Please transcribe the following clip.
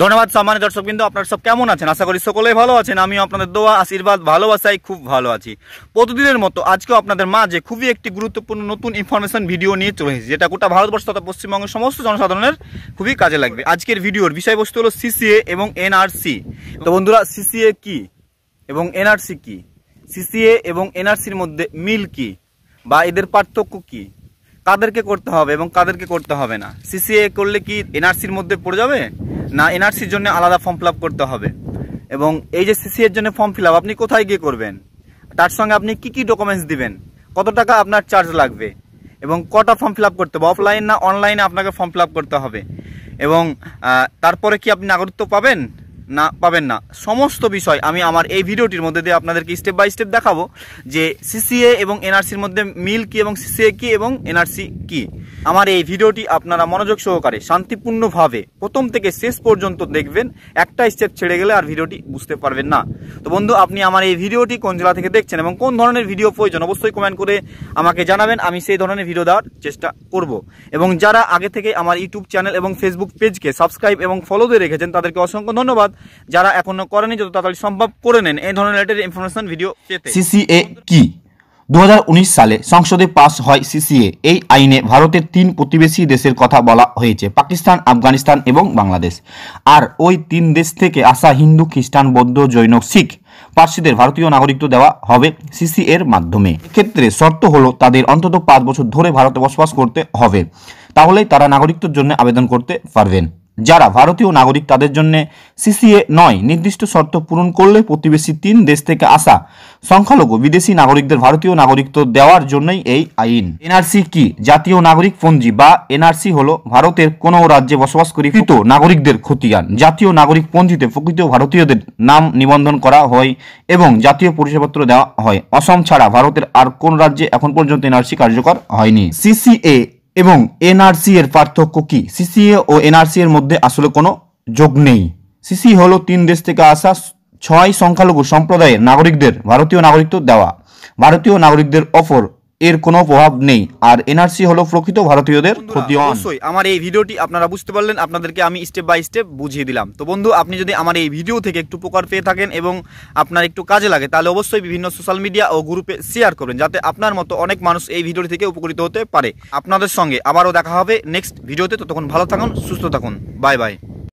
ধন্যবাদ সম্মানিত দর্শকবৃন্দ, আপনারা সব কেমন আছেন? আশা করি সকলেই ভালো আছেন। আমিও আপনাদের দোয়া আশীর্বাদ ভালোবাসায় খুব ভালো আছি। প্রতিদিনের মতো আজকেও আপনাদের মাঝে খুবই একটি গুরুত্বপূর্ণ নতুন ইনফরমেশন ভিডিও নিয়ে চলে এসেছি, যেটা গোটা ভারতবর্ষ তথা পশ্চিমবঙ্গের সমস্ত জনসাধারণের খুবই কাজে লাগবে। আজকের ভিডিওর বিষয়বস্তু হলো সিসিএ এবং এনআরসি। তো বন্ধুরা, সিসিএ কি এবং এনআরসি কি, সিসিএ এবং এনআরসির মধ্যে মিল কি বা এদের পার্থক্য কি, কাদেরকে করতে হবে এবং কাদেরকে করতে হবে না, সিসিএ করলে কি এনআরসির মধ্যে পড়ে যাবে না এনআরসির জন্য আলাদা ফর্ম ফিল আপ করতে হবে, এবং এই যে সিসিএর জন্য ফর্ম ফিল আপ আপনি কোথায় গিয়ে করবেন, তার সঙ্গে আপনি কি কি ডকুমেন্টস দিবেন, কত টাকা আপনার চার্জ লাগবে এবং কটা ফর্ম ফিল আপ করতে হবে, অফলাইন না অনলাইনে আপনাকে ফর্ম ফিল আপ করতে হবে, এবং তারপরে কি আপনি নাগরিকত্ব পাবেন না পাবেন না, সমস্ত বিষয় আমি আমার এই ভিডিওটির মধ্যে দিয়ে আপনাদেরকে স্টেপ বাই স্টেপ দেখাবো যে সিসিএ এবং এনআরসির মধ্যে মিল কি এবং সিসিএ কি এবং এনআরসি কি। আমার এই ভিডিওটি আপনারা মনোযোগ সহকারে শান্তিপূর্ণভাবে প্রথম থেকে শেষ পর্যন্ত দেখবেন, একটা স্টেপ ছেড়ে গেলে আর ভিডিওটি বুঝতে পারবেন না। তো বন্ধু, আপনি আমার এই ভিডিওটি কোন জেলা থেকে দেখছেন এবং কোন ধরনের ভিডিও প্রয়োজন অবশ্যই কমেন্ট করে আমাকে জানাবেন, আমি সেই ধরনের ভিডিও দেওয়ার চেষ্টা করব। এবং যারা আগে থেকে আমার ইউটিউব চ্যানেল এবং ফেসবুক পেজকে সাবস্ক্রাইব এবং ফলো দিয়ে রেখেছেন তাদেরকে অসংখ্য ধন্যবাদ। যারা এখনো করেনি যত তাড়াতাড়ি সম্ভব করে নেন এই ধরনের লেটেস্ট ইনফরমেশন ভিডিও পেতে। সিসিএ কি? 2019 সালে সংসদে পাস হয় সিসিএ। এই আইনে ভারতের 3 প্রতিবেশী দেশের কথা বলা হয়েছে, পাকিস্তান, আফগানিস্তান এবং বাংলাদেশ। আর ওই 3 দেশ থেকে আসা হিন্দু, খ্রিস্টান, বৌদ্ধ, জৈন, শিখ, পার্সিদের ভারতীয় নাগরিকত্ব দেওয়া হবে সিসিএ এর মাধ্যমে। এক্ষেত্রে শর্ত হলো তাদের অন্তত 5 বছর ধরে ভারতে বসবাস করতে হবে, তাহলেই তারা নাগরিকত্বের জন্য আবেদন করতে পারবেন। যারা ভারতীয় নাগরিক তাদের জন্য সিসিএ নয়, নির্দিষ্ট শর্ত পূরণ করলে প্রতিবেশী 3 দেশ থেকে আসা সংখ্যালঘু বিদেশি নাগরিকদের ভারতীয় নাগরিকত্ব দেওয়ার জন্যই এই আইন। এনআরসি কি? জাতীয় নাগরিক পঞ্জি বা এনআরসি হলো ভারতের কোনো রাজ্যে বসবাসকৃত নাগরিকদের খতিয়ান। জাতীয় নাগরিক পঞ্জিতে প্রকৃত ভারতীয়দের নাম নিবন্ধন করা হয় এবং জাতীয় পরিচয়পত্র দেওয়া হয়। অসম ছাড়া ভারতের আর কোন রাজ্যে এখন পর্যন্ত এনআরসি কার্যকর হয়নি। সিসিএ এবং এনআরসি এর পার্থক্য কি? সিসিএ ও এনআরসি এর মধ্যে আসলে কোনো যোগ নেই। সিসি হলো 3 দেশ থেকে আসা 6 সংখ্যালঘু সম্প্রদায়ের নাগরিকদের ভারতীয় নাগরিকত্ব দেওয়া। ভারতীয় নাগরিকদের ওপর এর কোনো প্রভাব নেই। আর এনআরসি হলো প্রকৃত ভারতীয়দের খতিয়ান। অবশ্যই আমার এই ভিডিওটি আপনারা বুঝতে পারলেন, আপনাদেরকে আমি স্টেপ বাই স্টেপ বুঝিয়ে দিলাম। তো বন্ধু, আপনি যদি আমার এই ভিডিও থেকে একটু উপকার পেয়ে থাকেন এবং আপনার একটু কাজে লাগে, তাহলে অবশ্যই বিভিন্ন সোশ্যাল মিডিয়া ও গ্রুপে শেয়ার করবেন, যাতে আপনার মতো অনেক মানুষ এই ভিডিওটি থেকে উপকৃত হতে পারে। আপনাদের সঙ্গে আবারও দেখা হবে নেক্সট ভিডিওতে। ততক্ষণ ভালো থাকুন, সুস্থ থাকুন, বাই বাই।